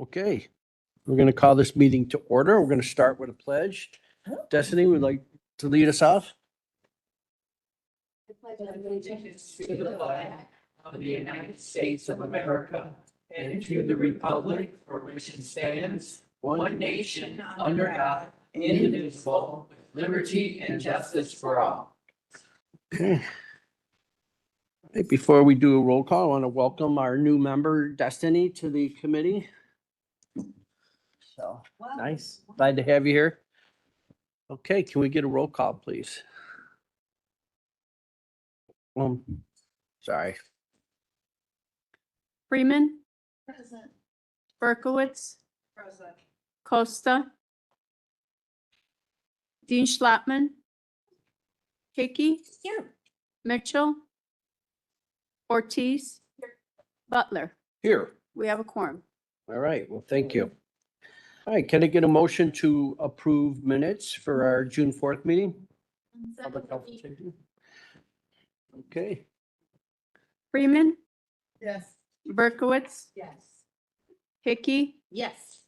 Okay, we're going to call this meeting to order. We're going to start with a pledge. Destiny would like to lead us off. To the flag of the United States of America and to the republic for which it stands, one nation, under God, indivisible, with liberty and justice for all. Okay. Hey, before we do a roll call, I want to welcome our new member Destiny to the committee. So, nice. Glad to have you here. Okay, can we get a roll call, please? Sorry. Freeman, Present. Berkowitz, Present. Costa, Dean Schlappman, Hickey, Here. Mitchell, Ortiz, Butler. Here. We have a quorum. All right, well, thank you. All right, can I get a motion to approve minutes for our June 4th meeting? Public health and safety. Okay, Freeman, Yes. Berkowitz, Yes. Hickey, Yes.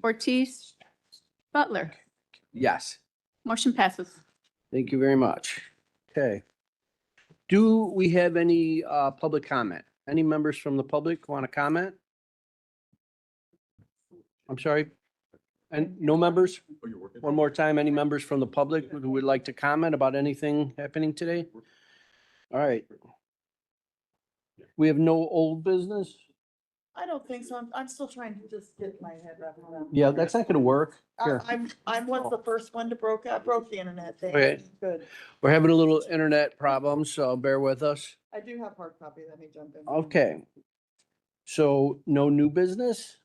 Ortiz, Butler. yes, Motion passes. thank you very much. Okay. Do we have any public comment? Any members from the public want to comment? I'm sorry? And no members? One more time, any members from the public who would like to comment about anything happening today? All right. We have no old business? I don't think so. I'm still trying to just get my head wrapped around. Yeah, that's not gonna work. Here. I was the first one to I broke the internet thing. Okay. Good. We're having a little internet problem, so bear with us. I do have hard copy. Let me jump in. Okay. So no new business?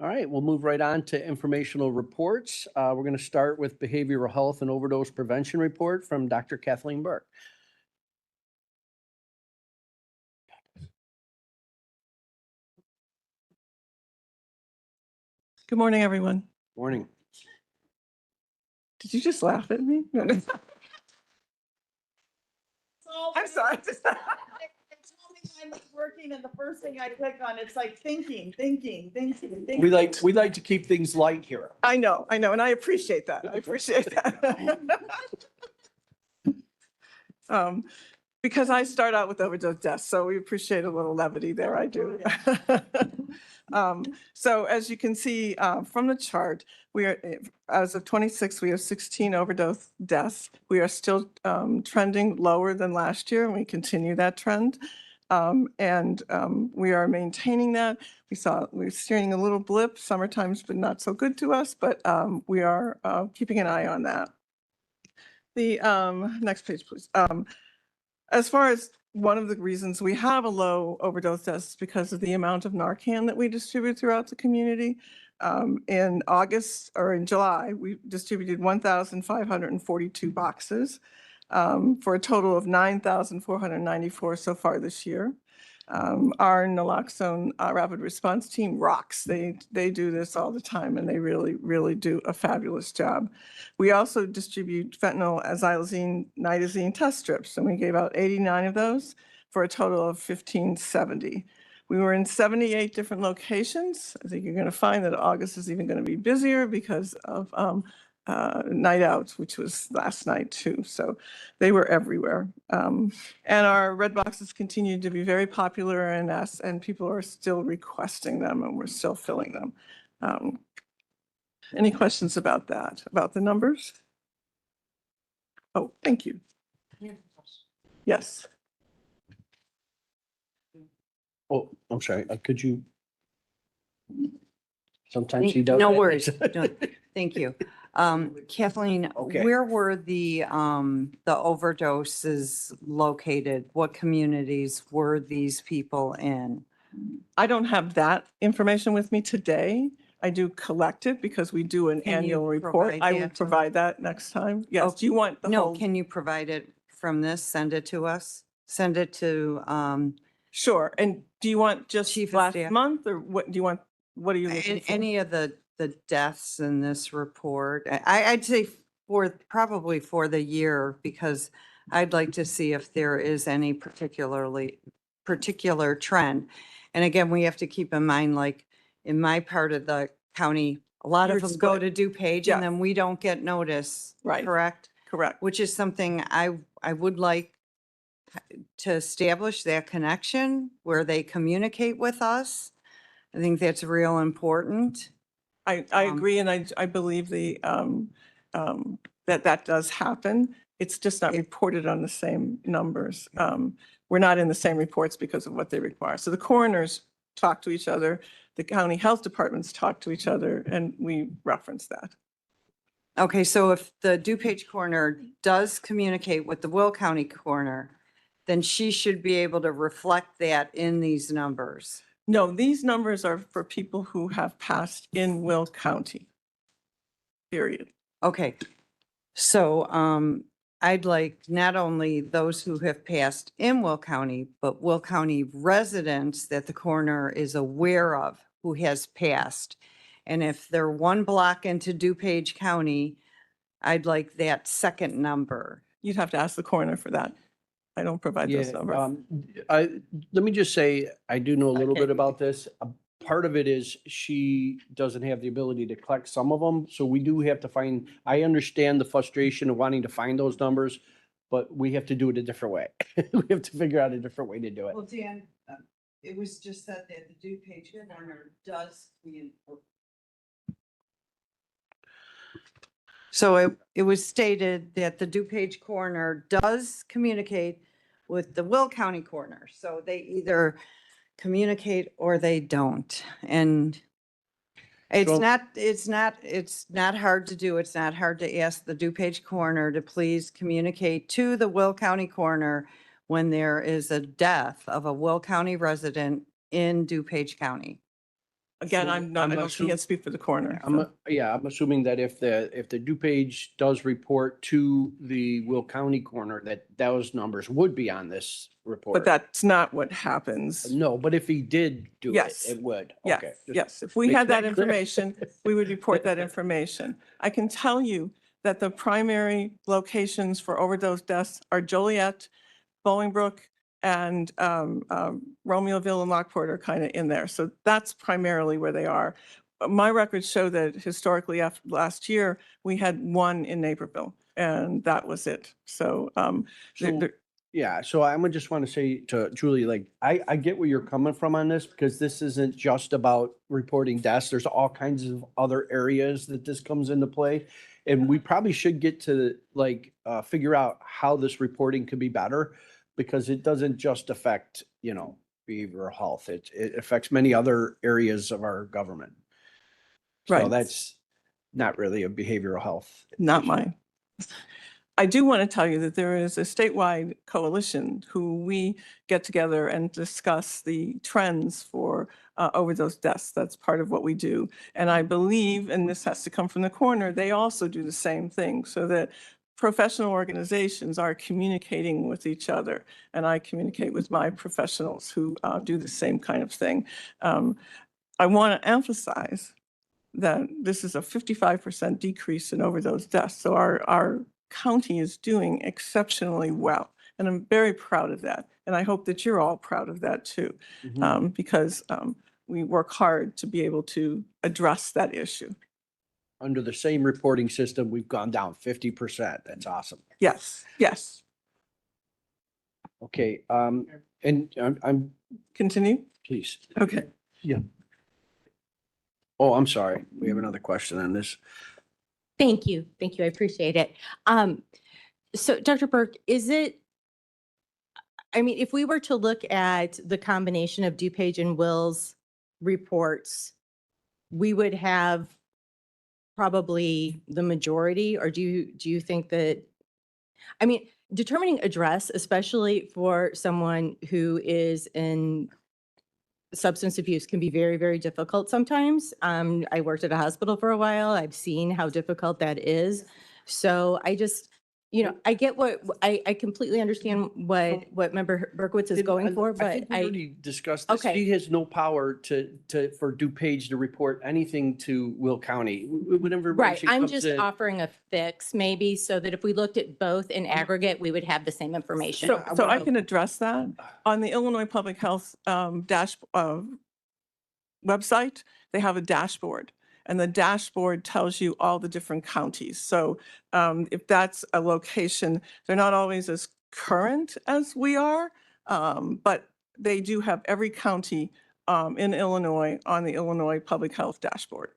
All right, we'll move right on to informational reports. We're gonna start with behavioral health and overdose prevention report from Dr. Kathleen Burke. Good morning, everyone. Morning. Did you just laugh at me? No, no. I'm sorry. It's I'm working and the first thing I click on, it's like thinking. We like to keep things light here. I know, and I appreciate that. I appreciate that. Because I start out with overdose deaths, so we appreciate a little levity there. I do. So as you can see from the chart, we are, as of 26, we have 16 overdose deaths. We are still trending lower than last year, and we continue that trend. We are maintaining that. We're seeing a little blip. Summertime's been not so good to us, but we are keeping an eye on that. The next page, please. As far as one of the reasons we have a low overdose deaths is because of the amount of Narcan that we distribute throughout the community. In August or in July, we distributed 1,542 boxes for a total of 9,494 so far this year. Our naloxone rapid response team rocks. They do this all the time, and they really do a fabulous job. We also distribute fentanyl, xylazine, nitazene test strips, and we gave out 89 of those for a total of 1,570. We were in 78 different locations. I think you're going to find that August is even going to be busier because of night outs, which was last night too. So they were everywhere. And our red boxes continue to be very popular, and people are still requesting them, and we're still filling them. Any questions about that, about the numbers? Oh, thank you. Yes. Oh, I'm sorry, could you? Sometimes he does. No that. worries. No, thank you. Kathleen, Okay. where were the overdoses located? What communities were these people in? I don't have that information with me today. I do collect it because we do an Can you annual report. provide I will that to provide that next time. Yes. Oh, Do you want the No, whole? can you provide it from this? Send it to us? Send it to, Sure. And do you want just Chief of last Staff. month, or what do you want? What are you looking for? any of the deaths in this report. I'd say probably for the year, because I'd like to see if there is any particular trend. And again, we have to keep in mind, like, in my part of the county, a lot You're of them go split. to DuPage Yeah. and then we don't get notice. Right. Correct? Correct. Which is something I would like to establish that connection where they communicate with us. I think that's real important. I Um, agree, and I believe that does happen. It's just not It- reported on the same numbers. We're not in the same reports because of what they require. So the coroners talk to each other, the county health departments talk to each other, and we reference that. Okay, so if the DuPage coroner does communicate with the Will County coroner, then she should be able to reflect that in these numbers. No, these numbers are for people who have passed in Will County. Period. Okay, so I'd like not only those who have passed in Will County, but Will County residents that the coroner is aware of who has passed. And if they're one block into DuPage County, I'd like that second number. You'd have to ask the coroner for that. I don't provide those Yeah, numbers. let me just say, I do know a little Okay. bit about this. Part of it is she doesn't have the ability to collect some of them, so we do have to find, I understand the frustration of wanting to find those numbers, but we have to do it a different way. We have to figure out a different way to do it. Well, Dan, it was just said that the DuPage coroner does communicate. So it was stated that the DuPage coroner does communicate with the Will County coroner. So they either communicate or they don't. And it's So- not hard to do. It's not hard to ask the DuPage coroner to please communicate to the Will County coroner when there is a death of a Will County resident in DuPage County. Again, so I'm not, I I'm don't assuming- can't speak for the coroner. I'm, so. I'm assuming that if the DuPage does report to the Will County coroner, that those numbers would be on this report. But that's not what happens. No, but if he did do it, Yes. it would. Yes, Okay. just yes. If we make had that that clear. information, we would report that information. I can tell you that the primary locations for overdose deaths are Joliet, Bolingbrook, and Romeoville and Lockport are kind of in there. So that's primarily where they are. My records show that historically after last year, we had one in Naperville, and that was it. So So, yeah, so I'm gonna just want to say to Julie, like, I get where you're coming from on this, because this isn't just about reporting deaths. There's all kinds of other areas that this comes into play. And we probably should get to like, figure out how this reporting could be better, because it doesn't just affect, behavioral health. It affects many other areas of our government. So Right. that's not really a behavioral health. not issue. mine. I do want to tell you that there is a statewide coalition who we get together and discuss the trends for overdose deaths. That's part of what we do. And I believe, and this has to come from the coroner, they also do the same thing, so that professional organizations are communicating with each other. And I communicate with my professionals who do the same kind of thing. I want to emphasize that this is a 55% decrease in overdose deaths. So our county is doing exceptionally well. And I'm very proud of that. And I hope that you're all proud of that too, Mhm. because we work hard to be able to address that issue. Under the same reporting system, we've gone down 50%. That's awesome. Yes, yes. Okay, and I'm, Continue? please. Okay. Oh, I'm sorry. We have another question on this. Thank you. Thank you. I appreciate it. So Dr. Burke, if we were to look at the combination of DuPage and Will's reports, we would have probably the majority, or do you think that, determining address, especially for someone who is in substance abuse, can be very, very difficult sometimes. I worked at a hospital for a while. I've seen how difficult that is. So I just, I get I completely understand what Member Berkowitz is going for, I but think we already discussed this. Okay. She has no power for DuPage to report anything to Will County. Whenever right, she I'm comes just in- offering a fix maybe so that if we looked at both in aggregate, we would have the same information. So I can address that. On the Illinois Public Health website, they have a dashboard. And the dashboard tells you all the different counties. So if that's a location, they're not always as current as we are, but they do have every county in Illinois on the Illinois Public Health Dashboard.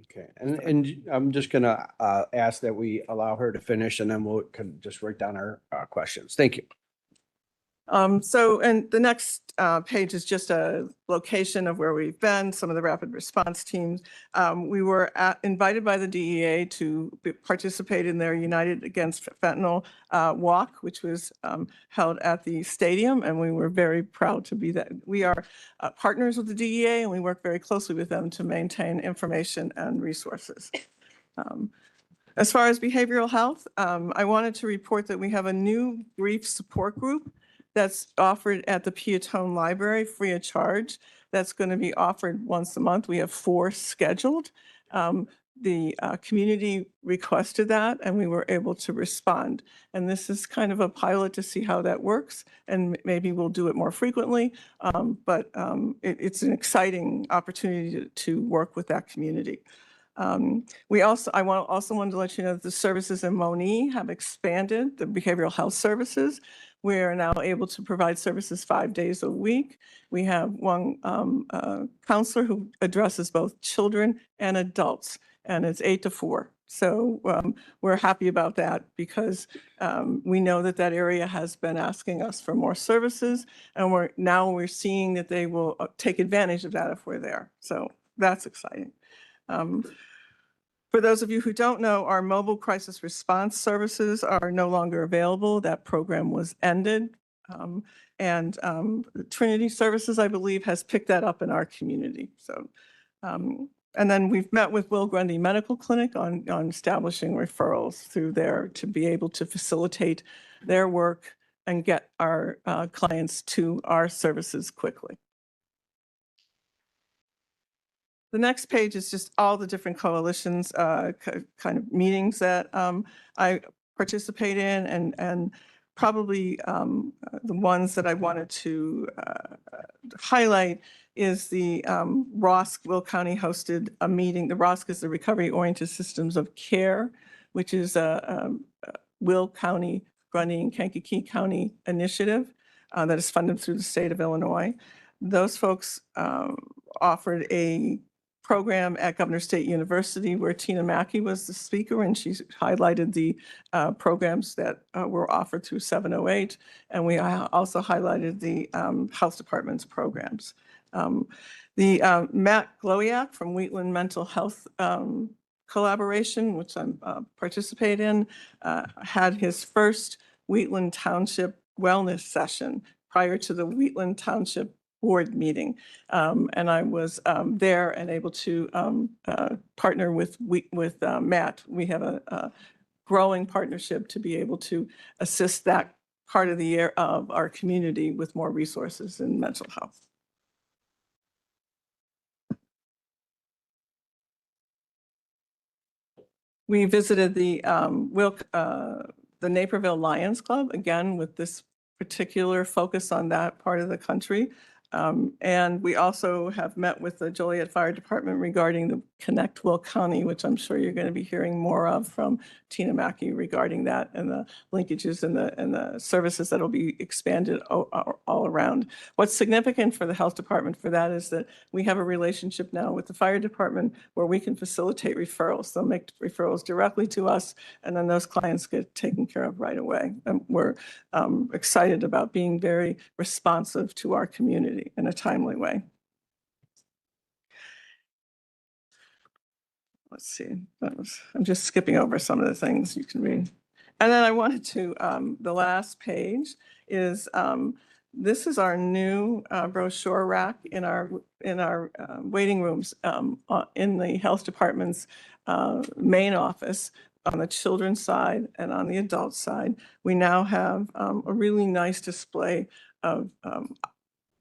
Okay, and I'm just gonna ask that we allow her to finish and then we'll can just write down our questions. Thank you. So, and the next page is just a location of where we've been, some of the rapid response teams. We were invited by the DEA to participate in their United Against Fentanyl walk, which was held at the stadium, and we were very proud to be that. We are partners with the DEA, and we work very closely with them to maintain information and resources. As far as behavioral health, I wanted to report that we have a new grief support group that's offered at the Peatone Library free of charge. That's going to be offered once a month. We have 4 scheduled. The community requested that and we were able to respond. And this is kind of a pilot to see how that works, and maybe we'll do it more frequently. But it's an exciting opportunity to work with that community. I also wanted to let you know that the services in Moni have expanded, the behavioral health services. We are now able to provide services 5 days a week. We have one counselor who addresses both children and adults, and it's 8 to 4. So we're happy about that because we know that that area has been asking us for more services, and we're seeing that they will take advantage of that if we're there. So that's exciting. For those of you who don't know, our mobile crisis response services are no longer available. That program was ended. And Trinity Services, I believe, has picked that up in our community. So, and then we've met with Will Grundy Medical Clinic on establishing referrals through there to be able to facilitate their work and get our clients to our services quickly. The next page is just all the different coalitions, kind of meetings that I participate in, and probably the ones that I wanted to highlight is the ROSC, Will County hosted a meeting. The ROSC is the Recovery Oriented Systems of Care, which is a Will County, Grundy and Kankakee County initiative that is funded through the state of Illinois. Those folks offered a program at Governor State University where Tina Mackey was the speaker, and she highlighted the programs that were offered through 708. And we also highlighted the health department's programs. The Matt Glowiak from Wheatland Mental Health Collaboration, which I'm participate in, had his first Wheatland Township wellness session prior to the Wheatland Township board meeting. And I was there and able to partner with Matt. We have a growing partnership to be able to assist that part of the year of our community with more resources in mental health. We visited the Naperville Lions Club, again, with this particular focus on that part of the country. And we also have met with the Joliet Fire Department regarding the Connect Will County, which I'm sure you're going to be hearing more of from Tina Mackey regarding that and the linkages and the services that will be expanded all around. What's significant for the health department for that is that we have a relationship now with the fire department where we can facilitate referrals. They'll make referrals directly to us, and then those clients get taken care of right away. And we're excited about being very responsive to our community in a timely way. Let's see, I'm just skipping over some of the things you can read. And then I wanted to, the last page is, this is our new brochure rack in our waiting rooms in the health department's main office. On the children's side and on the adult side, we now have a really nice display of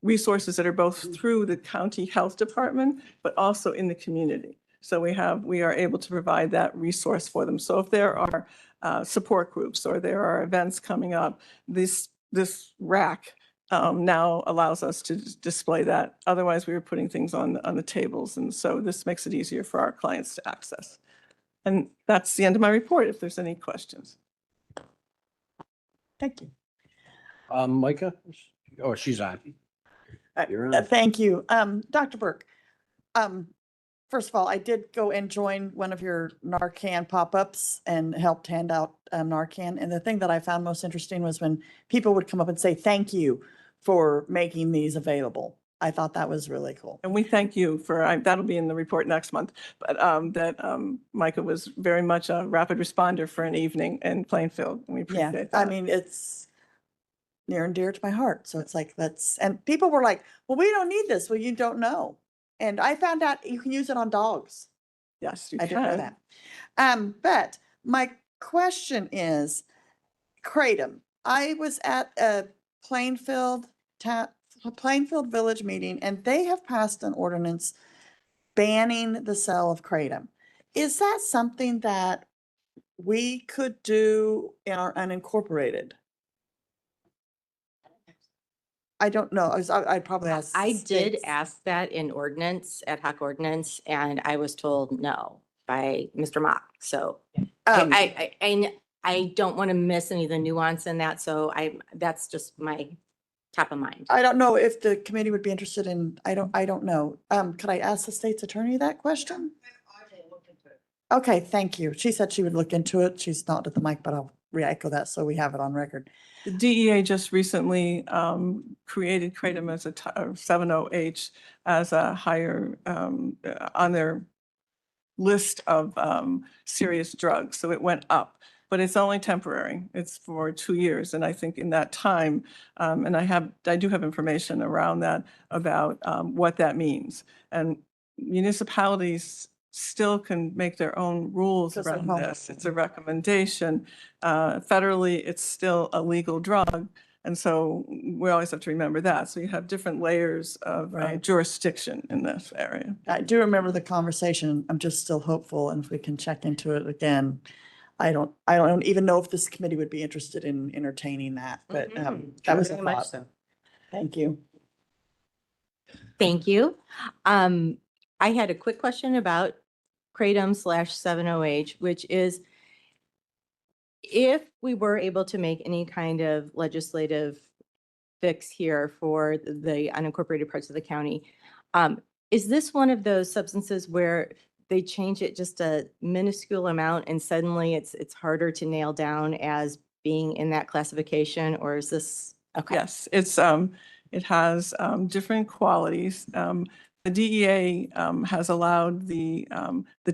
resources that are both through the county health department, but also in the community. So we are able to provide that resource for them. So if there are support groups or there are events coming up, this rack now allows us to display that. Otherwise, we were putting things on the tables. And so this makes it easier for our clients to access. And that's the end of my report, if there's any questions. Thank you. Micah? Oh, she's on. You're on. Thank you. Dr. Burke, first of all, I did go and join one of your Narcan pop-ups and helped hand out Narcan. And the thing that I found most interesting was when people would come up and say, thank you for making these available. I thought that was really cool. And we thank you for, that'll be in the report next month, but Micah was very much a rapid responder for an evening in Plainfield. And we Yeah, appreciate I that. mean, it's near and dear to my heart. So it's like, and people were like, well, we don't need this. Well, you don't know. And I found out you can use it on dogs. Yes, you I didn't know can. that. But my question is, Kratom. I was at a Plainfield Village meeting, and they have passed an ordinance banning the sale of Kratom. Is that something that we could do in our unincorporated? I don't know. I'd probably ask. I did states. ask that in ordinance, ad hoc ordinance, and I was told no by Mr. Mock. So Um, I don't want to miss any of the nuance in that. So that's just my top of mind. I don't know if the committee would be interested in, I don't know. Could I ask the state's attorney that question? Okay, thank you. She said she would look into it. She's not at the mic, but I'll re-echo that so we have it on record. The DEA just recently created Kratom as a 70H as a higher on their list of serious drugs. So it went up, but it's only temporary. It's for 2 years. And I think in that time, and I do have information around that about what that means. And municipalities still can make their own rules Because they're around home. this. It's a recommendation. Federally, it's still a legal drug. And so we always have to remember that. So you have different layers of Right. jurisdiction in this area. I do remember the conversation. I'm just still hopeful, and if we can check into it again. I don't even know if this committee would be interested in entertaining that, but that was a Very much thought. so. Thank you. Thank you. I had a quick question about Kratom/70H, which is if we were able to make any kind of legislative fix here for the unincorporated parts of the county, is this one of those substances where they change it just a minuscule amount and suddenly it's harder to nail down as being in that classification, or is this? Okay. Yes, it has different qualities. The DEA has allowed the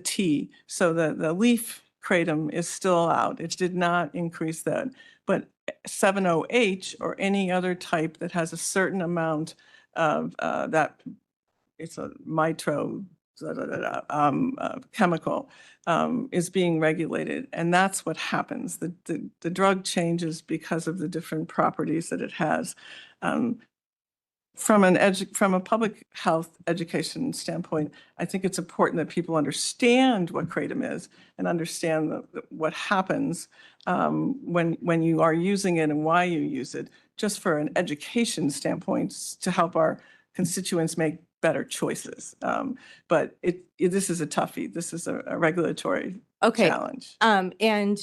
tea, so the leaf kratom is still allowed. It did not increase that. But 70H or any other type that has a certain amount of that, it's a mitro chemical, is being regulated. And that's what happens. The drug changes because of the different properties that it has. From a public health education standpoint, I think it's important that people understand what kratom is and understand what happens when you are using it and why you use it, just for an education standpoint to help our constituents make better choices. But this is a toughie. This is a regulatory Okay. challenge. And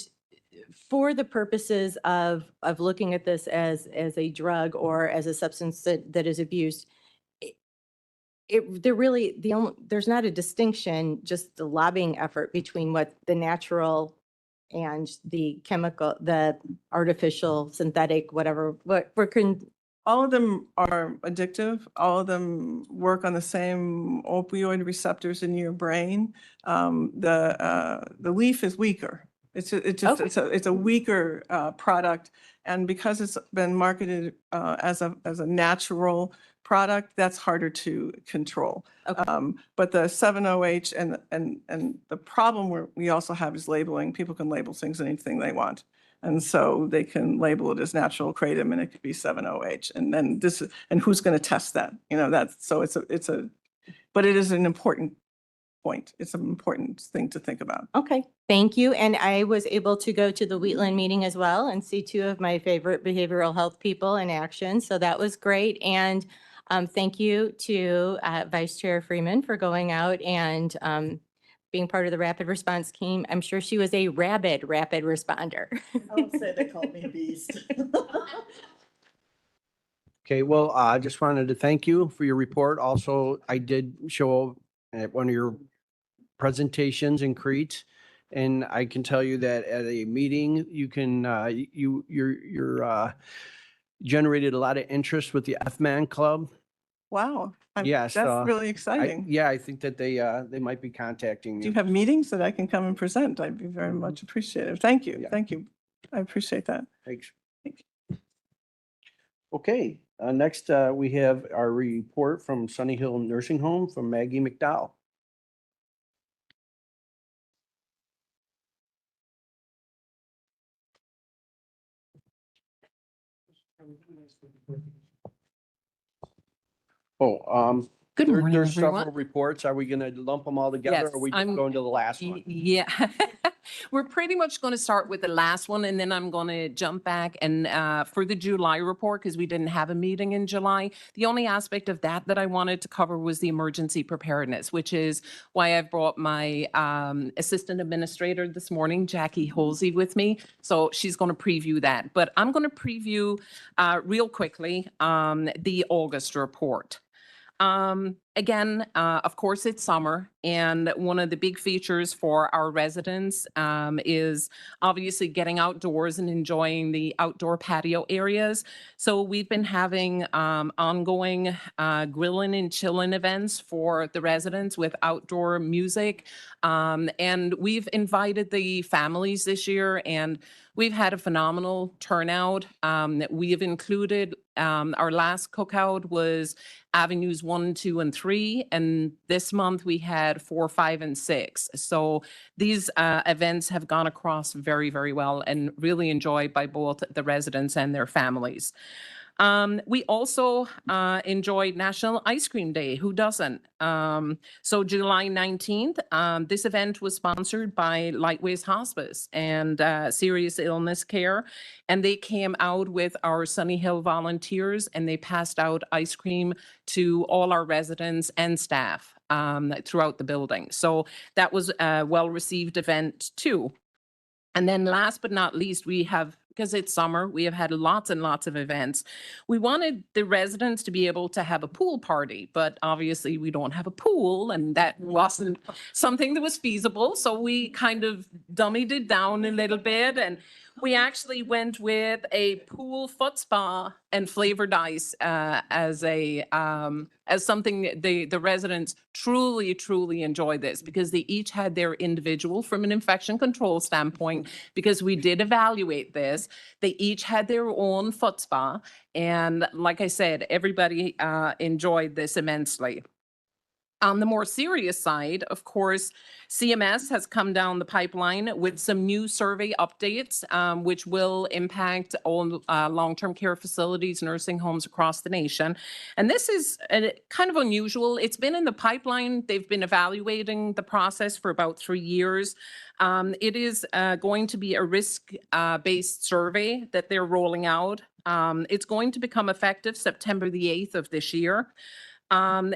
for the purposes of looking at this as a drug or as a substance that is abused, there's not a distinction, just the lobbying effort between what the natural and the chemical, the artificial, synthetic, whatever, All of them are addictive. All of them work on the same opioid receptors in your brain. The leaf is weaker. It's a weaker product, and because it's been marketed as a natural product, that's harder to control. Okay. But the 70H and the problem we also have is labeling. People can label things anything they want. And so they can label it as natural kratom and it could be 70H. And then and who's going to test that? But it is an important point. It's an important thing to think about. Okay, thank you. And I was able to go to the Wheatland meeting as well and see two of my favorite behavioral health people in action. So that was great. And thank you to Vice Chair Freeman for going out and being part of the rapid response team. I'm sure she was a rapid responder. I would say they called me beast. Okay, well, I just wanted to thank you for your report. Also, I did show at one of your presentations in Crete. And I can tell you that at a meeting, you can, you're generated a lot of interest with the F-Man Club. Wow. Yes, That's really exciting. Yeah, I think that they might be contacting Do you you. have meetings that I can come and present? I'd be very much appreciative. Thank you. Yeah. Thank you. I appreciate that. Thanks. Thank Okay, next, we have our report from Sunny Hill Nursing Home from Maggie McDowell. Oh, Good morning, there's several everyone. reports. Are we gonna lump them all together Yes, or are we just I'm- going to the last one? Yeah, we're pretty much going to start with the last one, and then I'm going to jump back and for the July report, because we didn't have a meeting in July. The only aspect of that I wanted to cover was the emergency preparedness, which is why I've brought my assistant administrator this morning, Jackie Holsey, with me. So she's going to preview that. But I'm going to preview real quickly the August report. Again, of course, it's summer, and one of the big features for our residents is obviously getting outdoors and enjoying the outdoor patio areas. So we've been having ongoing grilling and chilling events for the residents with outdoor music. And we've invited the families this year, and we've had a phenomenal turnout. We have included our last cookout was Avenues 1, 2, and 3. And this month we had 4, 5, and 6. So these events have gone across very, very well and really enjoyed by both the residents and their families. We also enjoyed National Ice Cream Day. Who doesn't? So July 19th, this event was sponsored by Lightways Hospice and Serious Illness Care. And they came out with our Sunny Hill volunteers and they passed out ice cream to all our residents and staff throughout the building. So that was a well-received event too. And then last but not least, we have, because it's summer, we have had lots and lots of events. We wanted the residents to be able to have a pool party, but obviously we don't have a pool and that wasn't something that was feasible. So we kind of dummied it down a little bit and we actually went with a pool foot spa and flavored ice as something that the residents truly enjoyed this because they each had their individual from an infection control standpoint because we did evaluate this. They each had their own foot spa. And like I said, everybody enjoyed this immensely. On the more serious side, of course, CMS has come down the pipeline with some new survey updates, which will impact all long-term care facilities, nursing homes across the nation. And this is kind of unusual. It's been in the pipeline. They've been evaluating the process for about 3 years. It is going to be a risk-based survey that they're rolling out. It's going to become effective September the 8th of this year.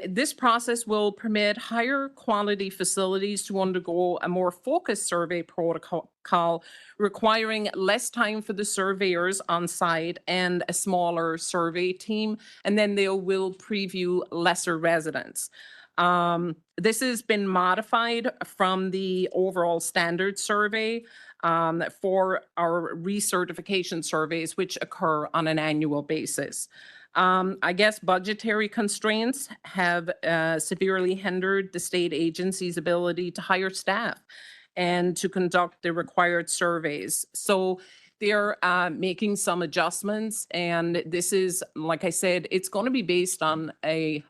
This process will permit higher quality facilities to undergo a more focused survey protocol, requiring less time for the surveyors on site and a smaller survey team, and then they will preview lesser residents. This has been modified from the overall standard survey for our recertification surveys, which occur on an annual basis. I guess budgetary constraints have severely hindered the state agency's ability to hire staff and to conduct the required surveys. So they're making some adjustments, and this is, like I said, it's going to be based on a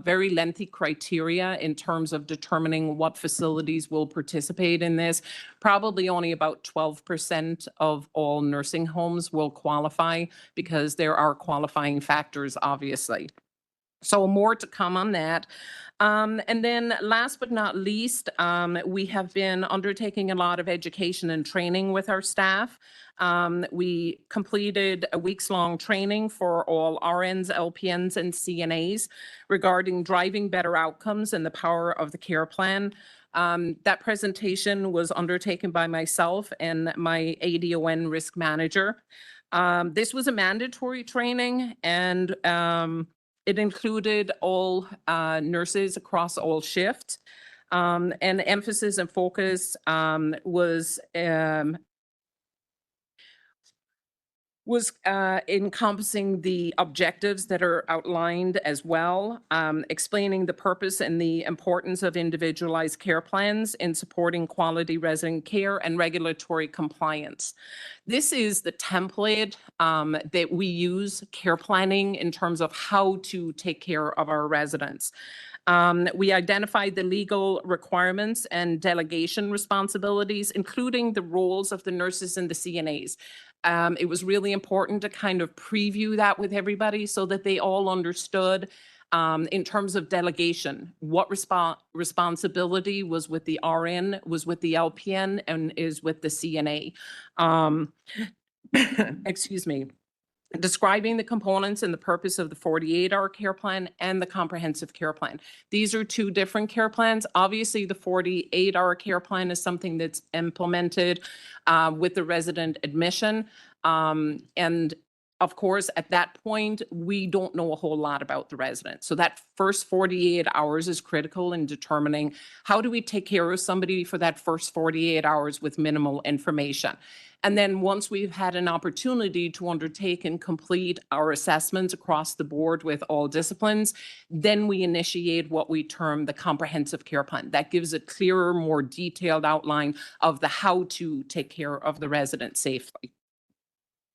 very lengthy criteria in terms of determining what facilities will participate in this. Probably only about 12% of all nursing homes will qualify because there are qualifying factors, obviously. So more to come on that. And then last but not least, we have been undertaking a lot of education and training with our staff. We completed a weeks-long training for all RNs, LPNs, and CNAs regarding driving better outcomes and the power of the care plan. That presentation was undertaken by myself and my ADON risk manager. This was a mandatory training, and it included all nurses across all shifts. And emphasis and focus was encompassing the objectives that are outlined as well, explaining the purpose and the importance of individualized care plans in supporting quality resident care and regulatory compliance. This is the template that we use care planning in terms of how to take care of our residents. We identified the legal requirements and delegation responsibilities, including the roles of the nurses and the CNAs. It was really important to kind of preview that with everybody so that they all understood in terms of delegation, what responsibility was with the RN, was with the LPN, and is with the CNA. Excuse me. Describing the components and the purpose of the 48-hour care plan and the comprehensive care plan. These are two different care plans. Obviously, the 48-hour care plan is something that's implemented with the resident admission. And of course, at that point, we don't know a whole lot about the resident. So that first 48 hours is critical in determining how do we take care of somebody for that first 48 hours with minimal information. And then once we've had an opportunity to undertake and complete our assessments across the board with all disciplines, then we initiate what we term the comprehensive care plan. That gives a clearer, more detailed outline of the how to take care of the resident safely.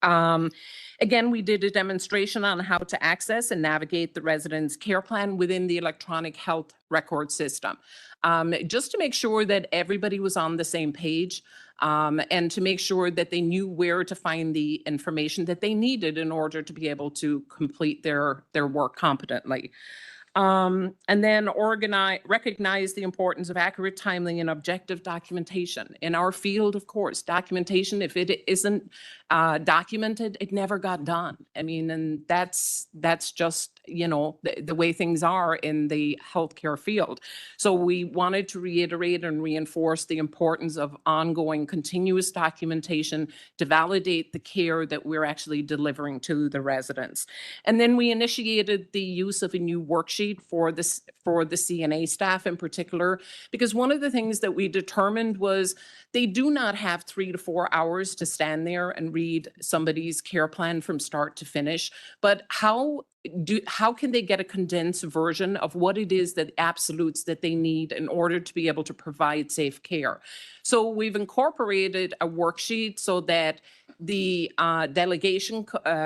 Again, we did a demonstration on how to access and navigate the resident's care plan within the electronic health record system, just to make sure that everybody was on the same page and to make sure that they knew where to find the information that they needed in order to be able to complete their work competently. And then recognize the importance of accurate, timely, and objective documentation. In our field, of course, documentation, if it isn't documented, it never got done. I mean, and that's just, you know, the way things are in the healthcare field. So we wanted to reiterate and reinforce the importance of ongoing continuous documentation to validate the care that we're actually delivering to the residents. And then we initiated the use of a new worksheet for the CNA staff in particular, because one of the things that we determined was they do not have 3 to 4 hours to stand there and read somebody's care plan from start to finish, but how can they get a condensed version of what it is that absolutes that they need in order to be able to provide safe care? So we've incorporated a worksheet so that the delegation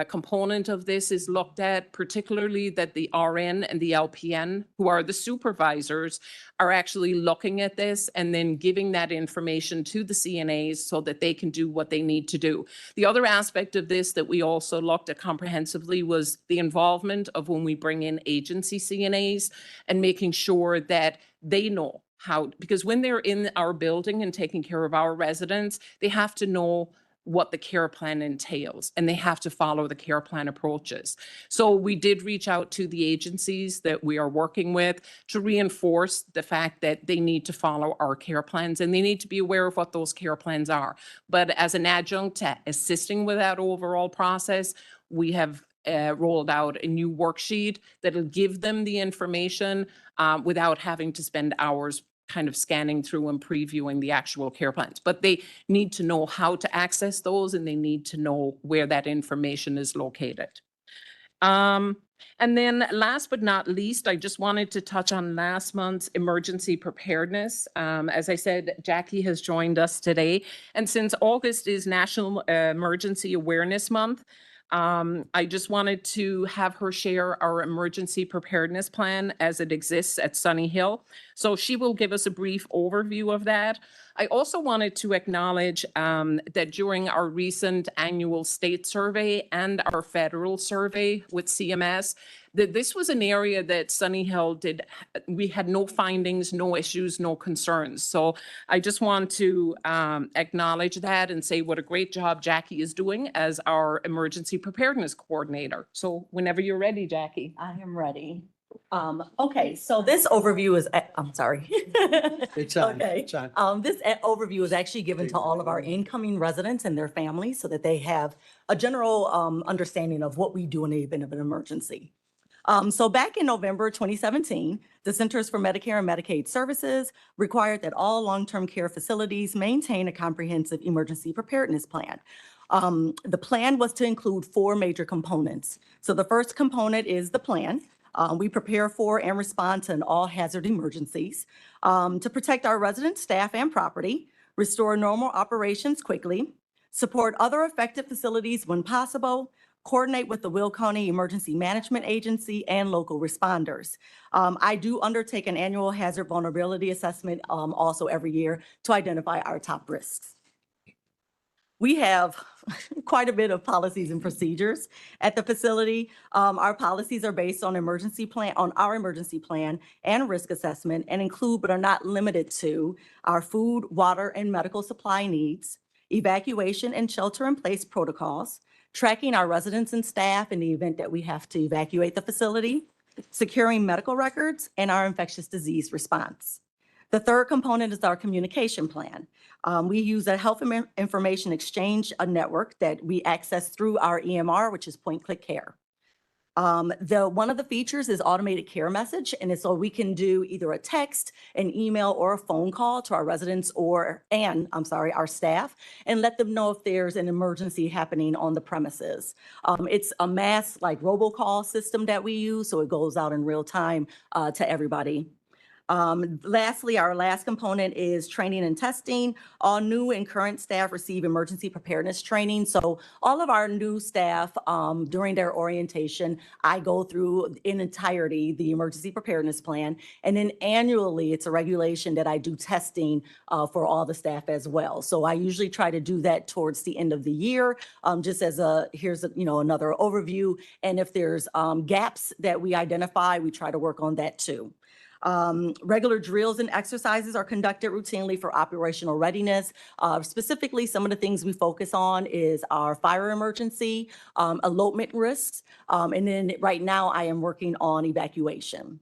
component of this is looked at, particularly that the RN and the LPN, who are the supervisors, are actually looking at this and then giving that information to the CNAs so that they can do what they need to do. The other aspect of this that we also looked at comprehensively was the involvement of when we bring in agency CNAs and making sure that they know how, because when they're in our building and taking care of our residents, they have to know what the care plan entails, and they have to follow the care plan approaches. So we did reach out to the agencies that we are working with to reinforce the fact that they need to follow our care plans and they need to be aware of what those care plans are. But as an adjunct to assisting with that overall process, we have rolled out a new worksheet that'll give them the information without having to spend hours kind of scanning through and previewing the actual care plans. But they need to know how to access those and they need to know where that information is located. And then last but not least, I just wanted to touch on last month's emergency preparedness. As I said, Jackie has joined us today. And since August is National Emergency Awareness Month, I just wanted to have her share our emergency preparedness plan as it exists at Sunny Hill. So she will give us a brief overview of that. I also wanted to acknowledge that during our recent annual state survey and our federal survey with CMS, that this was an area that Sunny Hill we had no findings, no issues, no concerns. So I just want to acknowledge that and say what a great job Jackie is doing as our emergency preparedness coordinator. So whenever you're ready, Jackie. I am ready. Okay, so this overview is, I'm sorry. It's on, Okay. it's on. This overview is actually given to all of our incoming residents and their families so that they have a general understanding of what we do in the event of an emergency. So back in November 2017, the Centers for Medicare and Medicaid Services required that all long-term care facilities maintain a comprehensive emergency preparedness plan. The plan was to include 4 major components. So the first component is the plan. We prepare for and respond to all hazard emergencies, to protect our residents, staff, and property, restore normal operations quickly, support other affected facilities when possible, coordinate with the Will County Emergency Management Agency and local responders. I do undertake an annual hazard vulnerability assessment also every year to identify our top risks. We have quite a bit of policies and procedures at the facility. Our policies are based on our emergency plan and risk assessment, and include but are not limited to our food, water, and medical supply needs, evacuation and shelter-in-place protocols, tracking our residents and staff in the event that we have to evacuate the facility, securing medical records, and our infectious disease response. The third component is our communication plan. We use a health information exchange network that we access through our EMR, which is Point Click Care. One of the features is automated care message, and it's so we can do either a text, an email, or a phone call to our residents our staff, and let them know if there's an emergency happening on the premises. It's a mass robocall system that we use, so it goes out in real time to everybody. Lastly, our last component is training and testing. All new and current staff receive emergency preparedness training. So all of our new staff, during their orientation, I go through in entirety the emergency preparedness plan. And then annually, it's a regulation that I do testing for all the staff as well. So I usually try to do that towards the end of the year, just as here's another overview. And if there's gaps that we identify, we try to work on that too. Regular drills and exercises are conducted routinely for operational readiness. Specifically, some of the things we focus on is our fire emergency, elopement risks, and then right now I am working on evacuation.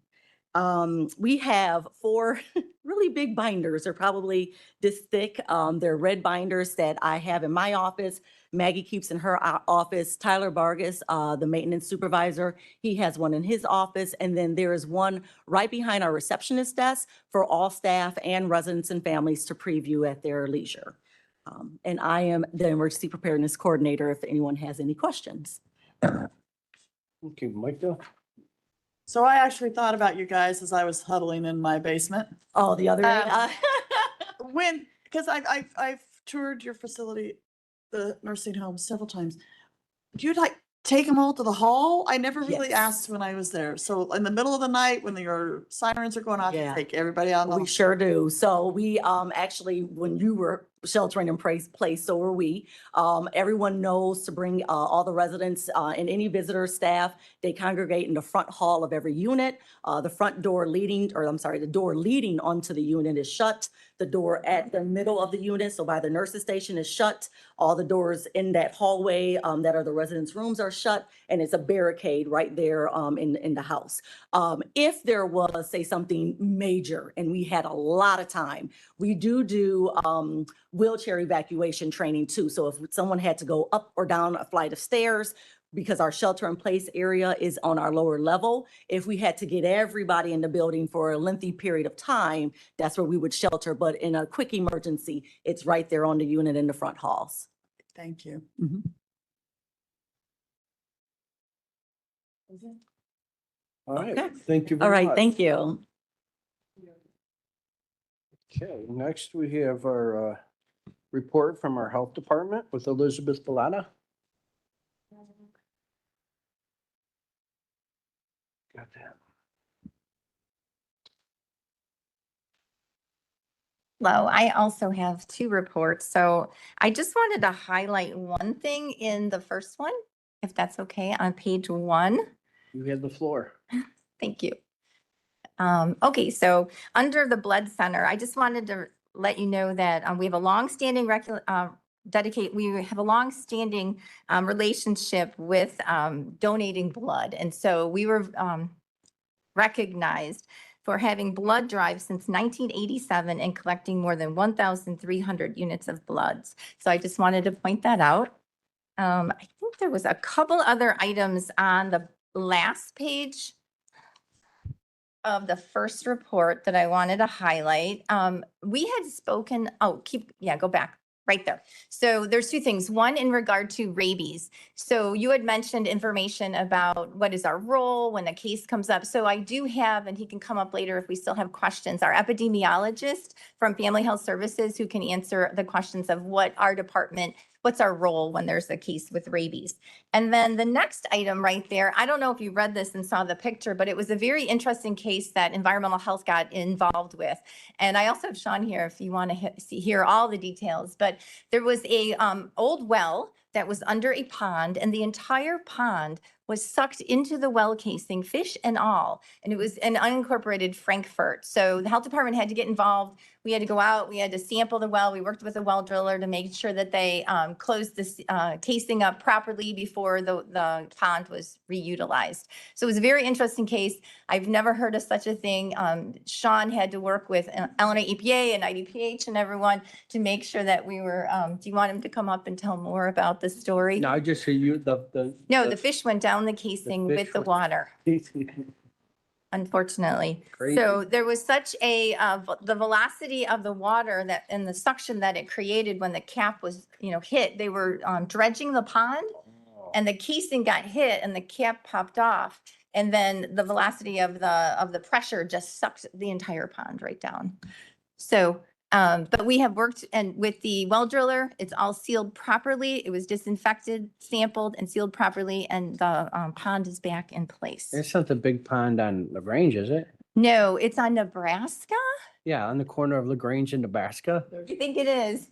We have 4 really big binders. They're probably this thick. They're red binders that I have in my office. Maggie keeps in her office. Tyler Vargas, the maintenance supervisor, he has one in his office. And then there is one right behind our receptionist desk for all staff and residents and families to preview at their leisure. And I am the emergency preparedness coordinator if anyone has any questions. Okay, Micah? So I actually thought about you guys as I was huddling in my basement. Oh, the other day. Because I've toured your facility, the nursing home, several times. Do you take them all to the hall? I never really Yes. asked when I was there. So in the middle of the night, when your sirens are going off, you Yeah. take everybody out. We sure do. So we actually, when you were sheltering in place, so were we. Everyone knows to bring all the residents and any visitor staff. They congregate in the front hall of every unit. The door leading onto the unit is shut. The door at the middle of the unit, so by the nurse's station, is shut. All the doors in that hallway that are the residents' rooms are shut, and it's a barricade right there in the house. If there was, say, something major and we had a lot of time, we do wheelchair evacuation training too. So if someone had to go up or down a flight of stairs, because our shelter in place area is on our lower level, if we had to get everybody in the building for a lengthy period of time, that's where we would shelter. But in a quick emergency, it's right there on the unit in the front halls. Thank you. All right, Okay. thank you All very right, much. thank you. Okay, next we have our report from our health department with Elizabeth Bellata. Got that. Hello, I also have two reports. So I just wanted to highlight one thing in the first one, if that's okay, on page 1. You have the floor. Thank you. Okay, so under the blood center, I just wanted to let you know that we have a longstanding we have a longstanding relationship with donating blood. And so we were recognized for having blood drives since 1987 and collecting more than 1,300 units of bloods. So I just wanted to point that out. I think there was a couple other items on the last page of the first report that I wanted to highlight. We had spoken, go back. Right there. So there's two things. One, in regard to rabies. So you had mentioned information about what is our role when a case comes up. So I do have, and he can come up later if we still have questions, our epidemiologist from Family Health Services who can answer the questions of what our department, what's our role when there's a case with rabies. And then the next item right there, I don't know if you read this and saw the picture, but it was a very interesting case that environmental health got involved with. And I also have Sean here if you want to hear all the details, but there was a old well that was under a pond, and the entire pond was sucked into the well casing, fish and all. And it was an unincorporated Frankfurt. So the health department had to get involved. We had to go out, we had to sample the well. We worked with a well driller to make sure that they closed this casing up properly before the pond was reutilized. So it was a very interesting case. I've never heard of such a thing. Sean had to work with Illinois EPA and IDPH and everyone to make sure that we were, do you want him to come up and tell more about the story? No, I just hear you, No, the fish went down the casing fish with the went- water, unfortunately. Crazy. So there was such a, the velocity of the water that, and the suction that it created when the cap was, hit, they were dredging the pond and the casing got hit and the cap popped off. And then the velocity of the pressure just sucked the entire pond right down. So, but we have worked and with the well driller, it's all sealed properly. It was disinfected, sampled and sealed properly, and the pond is back in place. It's not the big pond on LaGrange, is it? No, it's on Nebraska. Yeah, on the corner of LaGrange and Nebraska. I think it is.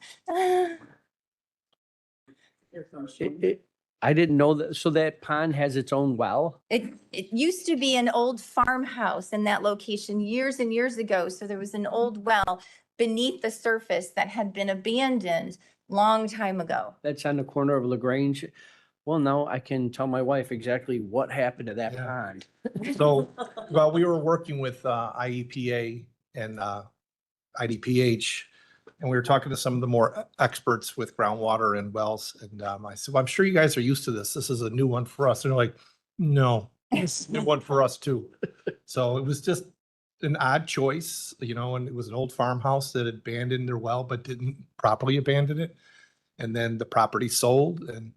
I didn't know that. So that pond has its own well? It used to be an old farmhouse in that location years and years ago. So there was an old well beneath the surface that had been abandoned long time ago. That's on the corner of LaGrange. Well, now I can tell my wife exactly what happened to that Yeah. pond. So, well, we were working with IEPA and IDPH, and we were talking to some of the more experts with groundwater and wells. And I said, well, I'm sure you guys are used to this. This is a new one for us. And they're like, no, it's a new one for us too. So it was just an odd choice, and it was an old farmhouse that abandoned their well, but didn't properly abandon it. And then the property sold and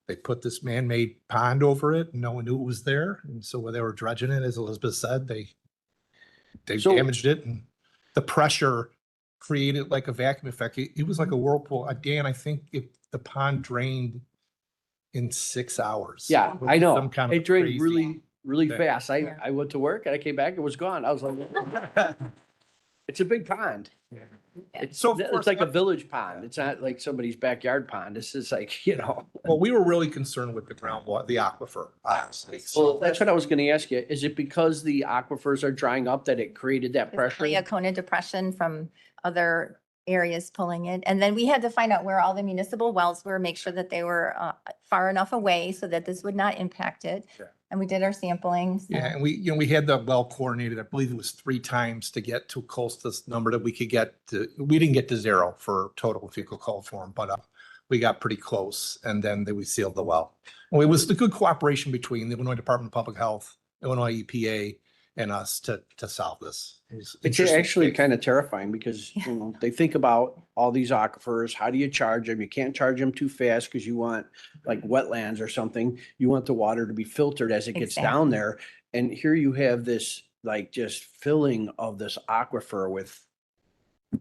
they put this man-made pond over it and no one knew it was there. And so when they were dredging it, as Elizabeth said, they So- damaged it and the pressure created like a vacuum effect. It was like a whirlpool. Dan, I think if the pond drained in 6 hours. Yeah, It was I know. some kind of It drained crazy really thing. fast. Yeah. I went to work and I came back, it was gone. I was like, it's a big pond. It's, So, of it's course, like a I- village pond. It's not like somebody's backyard pond. This is like, Well, we were really concerned with the groundwater, the aquifer, honestly. Well, So that's what I was gonna ask you. Is it because the aquifers are drying up that it created that There's pressure? probably a cone of depression from other areas pulling it. And then we had to find out where all the municipal wells were, make sure that they were far enough away so that this would not impact it. Sure. And we did our sampling. so- yeah, and we had the well coordinated, I believe it was 3 times to get to close to this number that we could get to. We didn't get to 0 for total fecal coliform, but we got pretty close and then we sealed the well. Well, it was the good cooperation between the Illinois Department of Public Health, Illinois EPA and us to solve this. It was It's interesting. actually kind of terrifying because, Yeah. they think about all these aquifers. How do you charge them? You can't charge them too fast because you want like wetlands or something. You want the water to be filtered as it gets down Exactly. there. And here you have this like just filling of this aquifer with,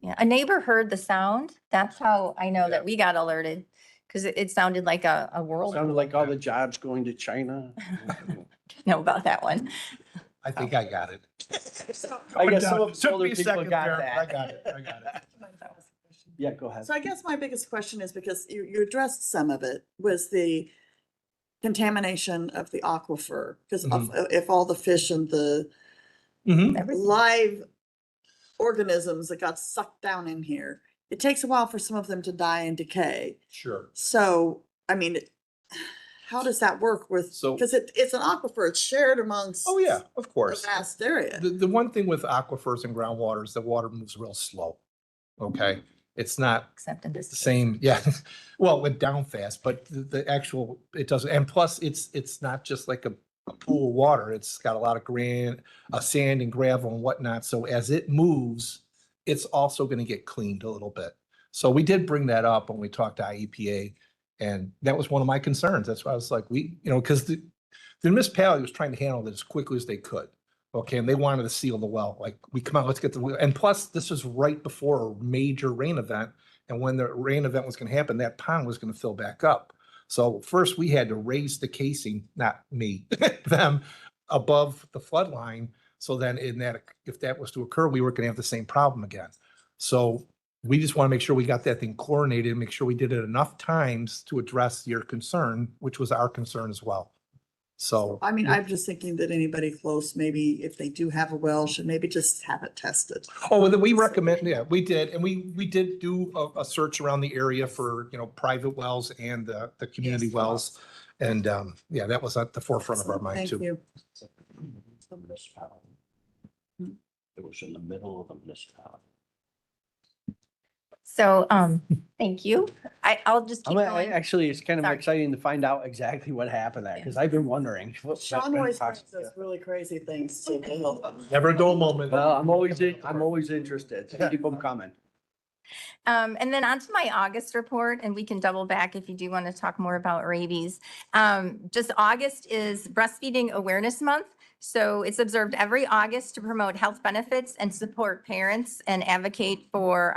Yeah, a neighbor heard the sound. That's how I know that we got alerted because it sounded like a world. sounded like all the jobs going to China. Know about that one. I think I got it. I guess some of Took other me a people second got there, but that. I got it. Yeah, go ahead. So I guess my biggest question is because you addressed some of it, was the contamination of the aquifer. Because if all the fish and the live organisms that got sucked down in here, it takes a while for some of them to die and decay. Sure. So, I mean, how does that work with, So- because it's an aquifer, it's shared amongst. Oh, yeah, of A course. vast area. The one thing with aquifers and groundwater is the water moves real slow. Okay, it's not Except in this. the same, yeah. Well, it went down fast, but the actual, it doesn't, and plus it's not just like a pool of water. It's got a lot of sand and gravel and whatnot. So as it moves, it's also gonna get cleaned a little bit. So we did bring that up when we talked to IEPA, and that was one of my concerns. That's why I was like, because the municipality was trying to handle it as quickly as they could. Okay, and they wanted to seal the well, like, we come out, let's get the, and plus, this was right before a major rain event. And when the rain event was gonna happen, that pond was gonna fill back up. So first, we had to raise the casing, not me, them, above the flood line. So then if that was to occur, we were gonna have the same problem again. So we just wanna make sure we got that thing chlorinated and make sure we did it enough times to address your concern, which was our concern as well. So. I mean, I'm just thinking that anybody close, maybe if they do have a well, should maybe just have it tested. Oh, well, then we recommend, yeah, we did, and we did do a search around the area for, private wells and the community Yes. wells. And, yeah, that was at the forefront of our mind Thank too. you. The municipality. It was in the middle of the municipality. So, thank you. I'll just keep going. Actually, it's kind of Sorry. exciting to find out exactly what happened there, because I've been wondering. Sean always brings us really crazy things to the Never a dull moment. Well, I'm always interested. So keep them coming. And then on to my August report, and we can double back if you do want to talk more about rabies. Just August is Breastfeeding Awareness Month. So it's observed every August to promote health benefits and support parents and advocate for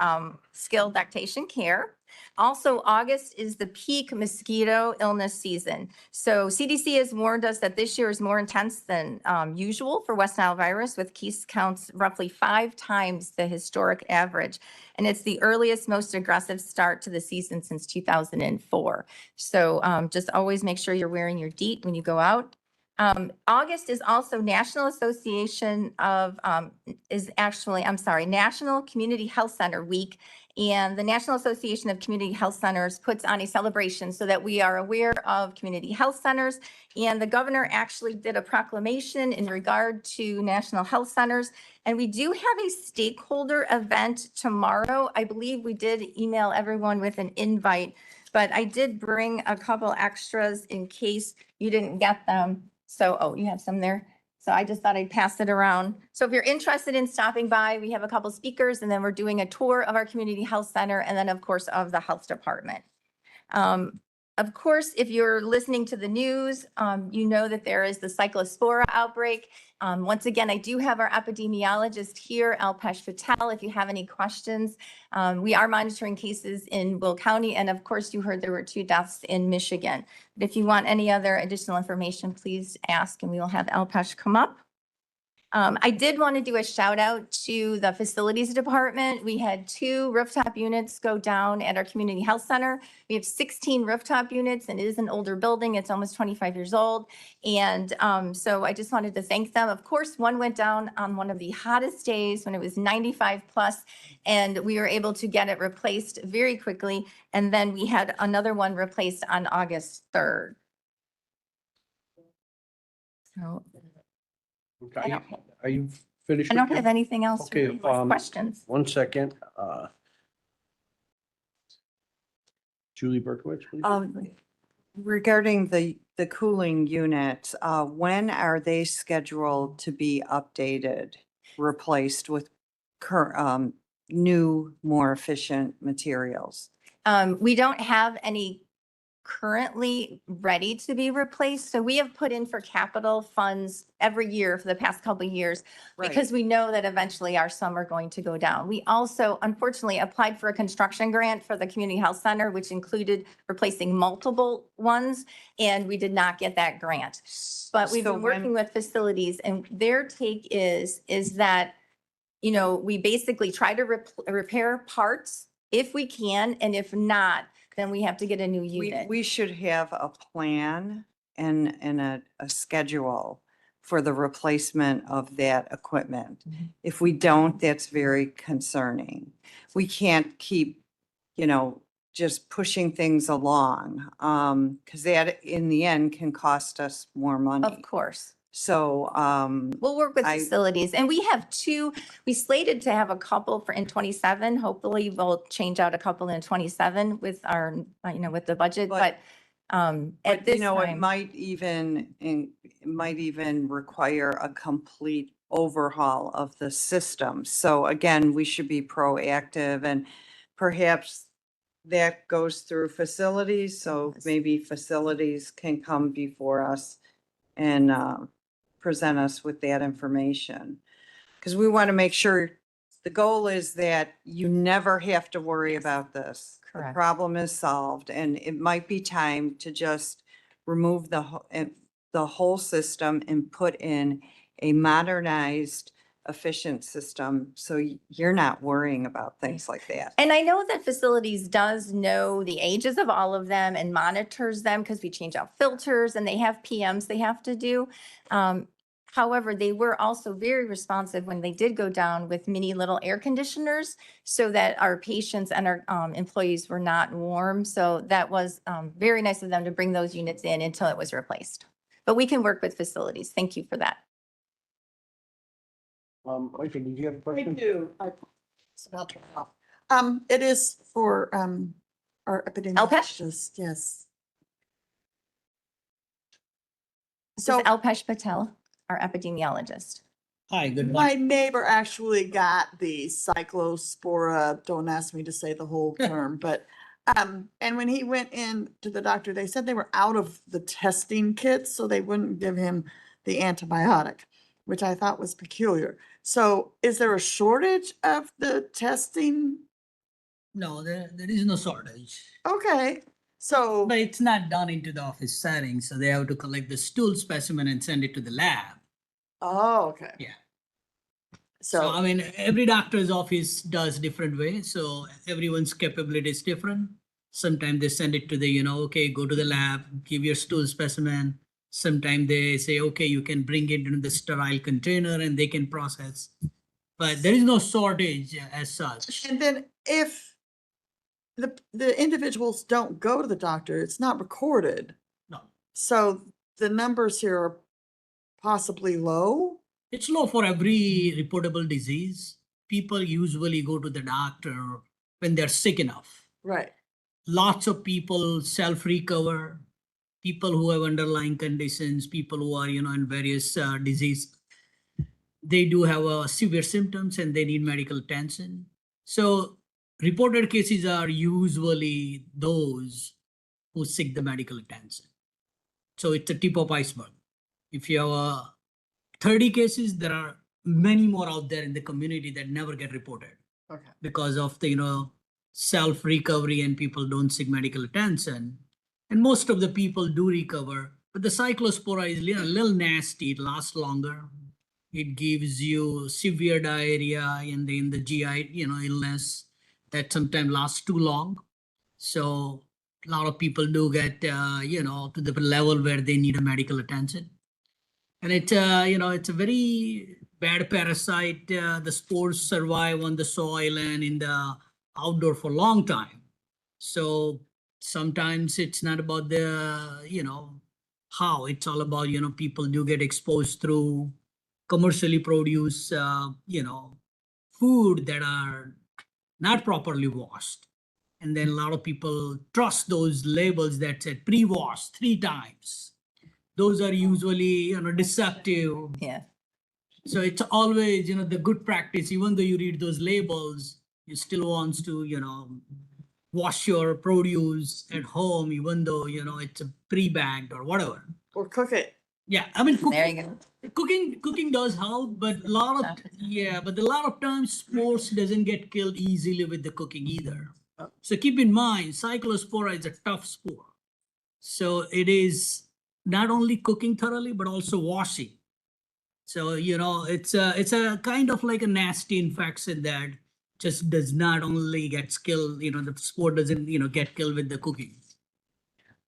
skilled lactation care. Also, August is the peak mosquito illness season. So CDC has warned us that this year is more intense than usual for West Nile virus, with case counts roughly 5 times the historic average. And it's the earliest, most aggressive start to the season since 2004. So just always make sure you're wearing your DEET when you go out. August is also National Community Health Center Week. And the National Association of Community Health Centers puts on a celebration so that we are aware of community health centers. And the governor actually did a proclamation in regard to national health centers. And we do have a stakeholder event tomorrow. I believe we did email everyone with an invite, but I did bring a couple extras in case you didn't get them. So, oh, you have some there. So I just thought I'd pass it around. So if you're interested in stopping by, we have a couple speakers, and then we're doing a tour of our community health center, and then of course of the health department. Of course, if you're listening to the news, you know that there is the cyclospora outbreak. Once again, I do have our epidemiologist here, Alpesh Patel, if you have any questions. We are monitoring cases in Will County, and of course, you heard there were 2 deaths in Michigan. But if you want any other additional information, please ask, and we will have Alpesh come up. I did want to do a shout out to the facilities department. We had 2 rooftop units go down at our community health center. We have 16 rooftop units, and it is an older building. It's almost 25 years old. And so I just wanted to thank them. Of course, one went down on one of the hottest days when it was 95 plus, and we were able to get it replaced very quickly. And then we had another one replaced on August 3rd. So Okay. Are you finished? I don't with your- have anything else. Okay, really, with questions. 1 second. Julie Berkowitz, please. Regarding the cooling units, when are they scheduled to be updated, replaced with new, more efficient materials? We don't have any currently ready to be replaced. So we have put in for capital funds every year for the past couple of years because we know that eventually our some are going to go down. We also unfortunately applied for a construction grant for the community health center, which included replacing multiple ones, and we did not get that grant. But we've So been working with facilities, and their take is that, we basically try to repair parts if we can, and if not, then we have to get a new unit. We should have a plan and a schedule for the replacement of that equipment. Mhm. If we don't, that's very concerning. We can't keep, just pushing things along, because that in the end can cost us more money. Of course. So, We'll work with I- facilities, and we have two, we slated to have a couple for in 27. Hopefully we'll change out a couple in 27 with our, with the budget, But- but at but this it time. might even require a complete overhaul of the system. So again, we should be proactive, and perhaps that goes through facilities, so Yes. maybe facilities can come before us and present us with that information. Because we want to make sure, the goal is that you never have to worry Yes. about this. The Correct. problem is solved, and it might be time to just remove the whole system and put in a modernized, efficient system, so you're not worrying about things like that. And I know that facilities does know the ages of all of them and monitors them because we change out filters and they have PMs they have to do. However, they were also very responsive when they did go down with mini little air conditioners so that our patients and our employees were not warm. So that was very nice of them to bring those units in until it was replaced. But we can work with facilities. Thank you for that. Michael, did you have a I question? do. It's about to off. It is for, our epidemiologist, yes. This So is Alpesh Patel, our epidemiologist. Hi, good my morning. neighbor actually got the cyclospora, don't ask me to say the whole term, but, and when he went in to the doctor, they said they were out of the testing kits, so they wouldn't give him the antibiotic, which I thought was peculiar. So is there a shortage of the testing? No, there is no shortage. Okay, so, But it's not done into the office setting, so they have to collect the stool specimen and send it to the lab. oh, okay. Yeah. So I mean, every doctor's office does different way, so everyone's capability is different. Sometimes they send it to the, okay, go to the lab, give your stool specimen. Sometimes they say, okay, you can bring it into the sterile container and they can process. But there is no shortage as such. And then if the individuals don't go to the doctor, it's not recorded. No. So the numbers here are possibly low? It's low for every reportable disease. People usually go to the doctor when they're sick enough. Right. Lots of people self-recover, people who have underlying conditions, people who are, in various disease. They do have severe symptoms and they need medical attention. So reported cases are usually those who seek the medical attention. So it's a tip of iceberg. If you have 30 cases, there are many more out there in the community that never get reported Okay. because of the, self-recovery and people don't seek medical attention. And most of the people do recover, but the cyclospora is a little nasty. It lasts longer. It gives you severe diarrhea and in the GI, illness that sometimes lasts too long. So a lot of people do get, to the level where they need a medical attention. And it's a very bad parasite. The spores survive on the soil and in the outdoor for a long time. So sometimes it's not about the, how, it's all about, people do get exposed through commercially produced, food that are not properly washed. And then a lot of people trust those labels that said pre-washed 3 times. Those are usually, deceptive. Yeah. So it's always, the good practice, even though you read those labels, you still wants to, wash your produce at home, even though, it's a pre-bagged or whatever. Or cook it. Yeah, I mean, There you go. cooking does help, but a lot of times spores doesn't get killed easily with the cooking either. So keep in mind, cyclospora is a tough spore. So it is not only cooking thoroughly, but also washing. So, it's a kind of like a nasty infection that just does not only get killed, the sport doesn't, get killed with the cooking.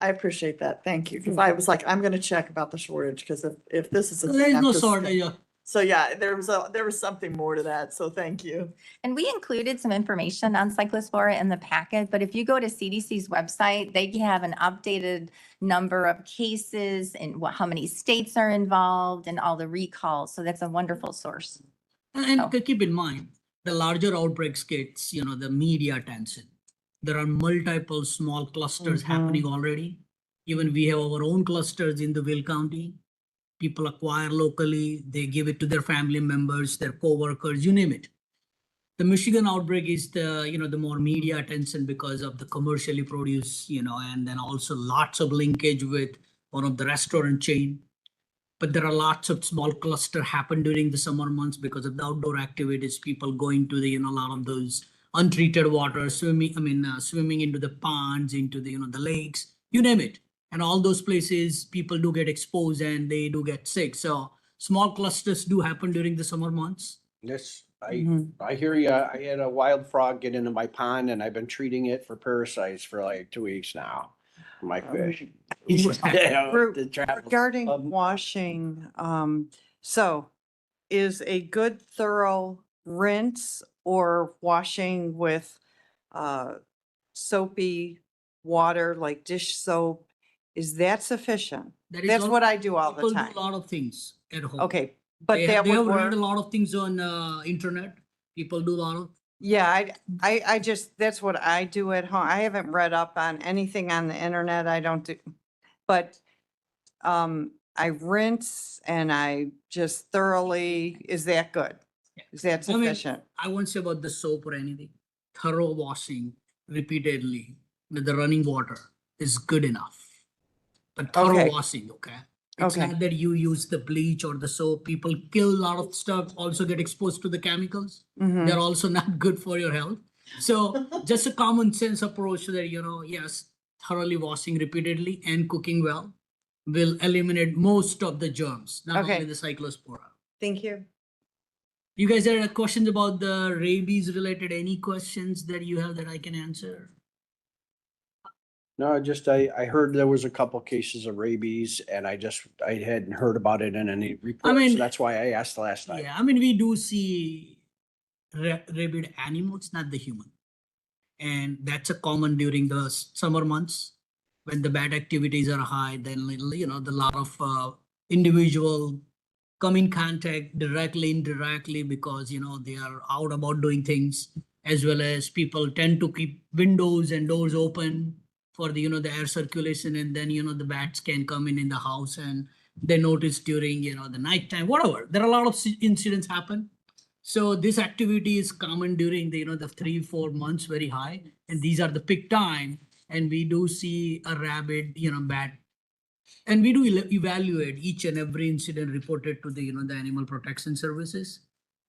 I appreciate that. Thank you. Because I was like, I'm gonna check about the shortage, because if this is a. There thing, is I'm no just- shortage. So yeah, there was something more to that. So thank you. And we included some information on Cyclospora in the packet, but if you go to CDC's website, they have an updated number of cases and how many states are involved and all the recalls. So that's a wonderful source. And Oh. keep in mind, the larger outbreaks gets, the media attention. There are multiple small clusters happening already. Even we have our own clusters in the Will County. People acquire locally, they give it to their family members, their co-workers, you name it. The Michigan outbreak is the more media attention because of the commercially produced, and then also lots of linkage with one of the restaurant chain. But there are lots of small cluster happen during the summer months because of the outdoor activities, people going to the, a lot of those untreated water, swimming into the ponds, into the, the lakes, you name it. And all those places, people do get exposed and they do get sick. So small clusters do happen during the summer months. Yes, Mhm. I hear you. I had a wild frog get into my pond and I've been treating it for parasites for like 2 weeks now. My fish. Yeah, Re- the trap- Regarding Um, washing, so is a good thorough rinse or washing with soapy water like dish soap, is that sufficient? That is That's all- what I do all the People time. do a lot of things at home. Okay, but They that have would read a work. lot of things on internet. People do a lot of. Yeah, I just, that's what I do at home. I haven't read up on anything on the internet. I don't do, but I rinse and I just thoroughly, is that good? Is that I mean, sufficient? I won't say about the soap or anything. Thorough washing repeatedly with the running water is good enough. But thorough Okay. washing, okay? It's Okay. not that you use the bleach or the soap. People kill a lot of stuff, also get exposed to the chemicals. Mhm. They're also not good for your health. So just a common sense approach that, yes, thoroughly washing repeatedly and cooking well will eliminate most of the germs, not Okay. only the Cyclospora. Thank you. You guys have questions about the rabies related? Any questions that you have that I can answer? No, just I heard there was a couple cases of rabies and I hadn't heard about it in any reports. mean- That's why I asked last night. Yeah, I mean, we do see rabid animals, not the human. And that's a common during the summer months when the bad activities are high, then, the lot of individual come in contact directly, indirectly, because, they are out about doing things, as well as people tend to keep windows and doors open for the, the air circulation, and then, the bats can come in the house and they notice during, the nighttime, whatever. There are a lot of incidents happen. So this activity is common during the, the 3-4 months, very high, and these are the peak time. And we do see a rabid, bat. And we do evaluate each and every incident reported to the, the animal protection services.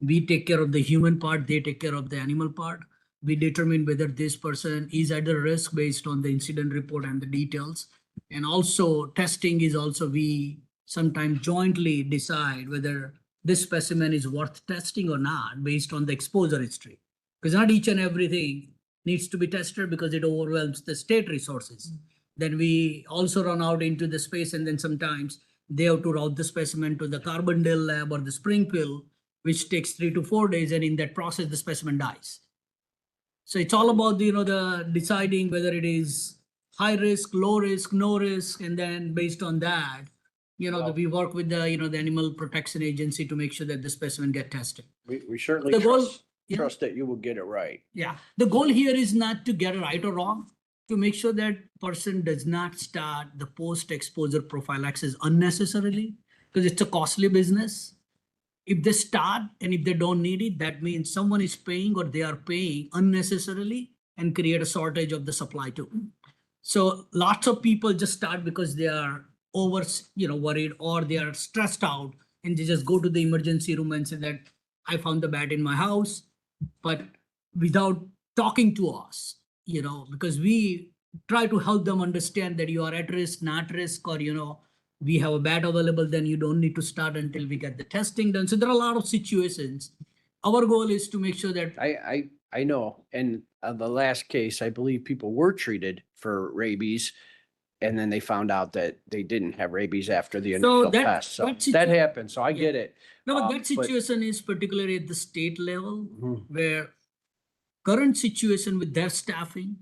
We take care of the human part, they take care of the animal part. We determine whether this person is at a risk based on the incident report and the details. And also testing is also, we sometimes jointly decide whether this specimen is worth testing or not based on the exposure history. Because not each and everything needs to be tested because it overwhelms the state resources. Then we also run out into the space, and then sometimes they have to route the specimen to the Carbondale lab or the Springfield, which takes 3 to 4 days, and in that process, the specimen dies. So it's all about, the deciding whether it is high risk, low risk, no risk, and then based on that, we work with the, the Animal Protection Agency to make sure that the specimen get tested. We certainly The goal- trust that you will get it right. Yeah, the goal here is not to get it right or wrong, to make sure that person does not start the post-exposure prophylaxis unnecessarily, because it's a costly business. If they start and if they don't need it, that means someone is paying or they are paying unnecessarily and create a shortage of the supply too. So lots of people just start because they are worried or they are stressed out, and they just go to the emergency room and say that I found the bat in my house, but without talking to us, because we try to help them understand that you are at risk, not risk, or, we have a bat available, then you don't need to start until we get the testing done. So there are a lot of situations our goal is to make sure that I know. And the last case, I believe people were treated for rabies. And then they found out that they didn't have rabies after the initial that- test. So that that situ- happened. So I get it. no, but Um, that situation is particularly at the state level Mhm. where current situation with their staffing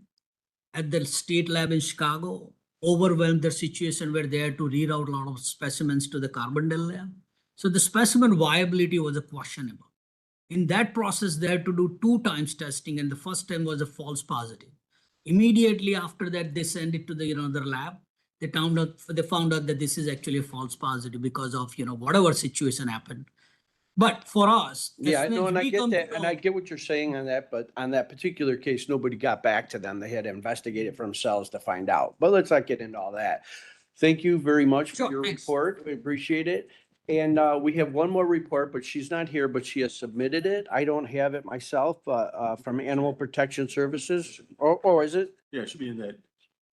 at the state lab in Chicago overwhelmed their situation where they had to read out a lot of specimens to the Carbondale lab. So the specimen viability was a questionable. In that process, they had to do 2 times testing, and the first time was a false positive. Immediately after that, they sent it to the another lab. They found out that this is actually a false positive because of whatever situation happened. But for us, as Yeah, soon no, as and I we get come to that. And I know- get what you're saying on that, but on that particular case, nobody got back to them. They had to investigate it for themselves to find out. But let's not get into all that. Thank you very much for Sure, your thanks. report. We appreciate it. And we have one more report, but she's not here, but she has submitted it. I don't have it myself, from Animal Protection Services. Or is it? Yeah, it should be in that.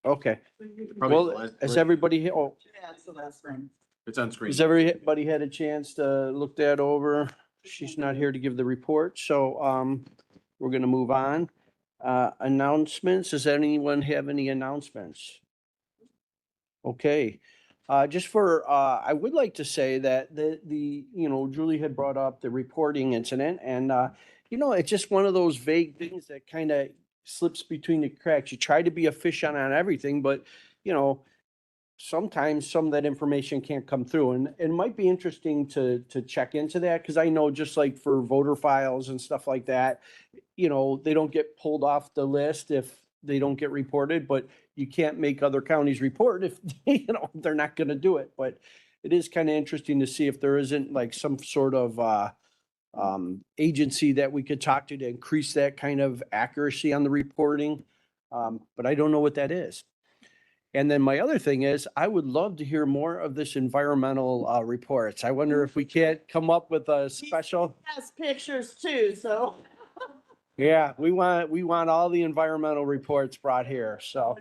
Okay. Probably the Well, last- has everybody, Yeah, it's the last thing. It's on screen. has everybody had a chance to look that over? She's not here to give the report, so we're gonna move on. Announcements, does anyone have any announcements? Okay, just for, I would like to say that Julie had brought up the reporting incident and, it's just one of those vague things that kind of slips between the cracks. You try to be efficient on everything, but, sometimes some of that information can't come through, and it might be interesting to check into that, because I know just like for voter files and stuff like that, they don't get pulled off the list if they don't get reported, but you can't make other counties report if, they're not gonna do it. But it is kind of interesting to see if there isn't like some sort of agency that we could talk to increase that kind of accuracy on the reporting. But I don't know what that is. And then my other thing is, I would love to hear more of this environmental reports. I wonder if we can't come up with a special. Has pictures too, so. Yeah, we want all the environmental reports brought here, so.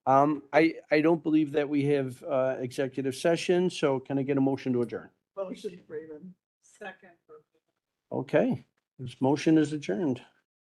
I don't believe that we have executive session, so can I get a motion to adjourn? Motion, Freeman. Second. Okay, this motion is adjourned.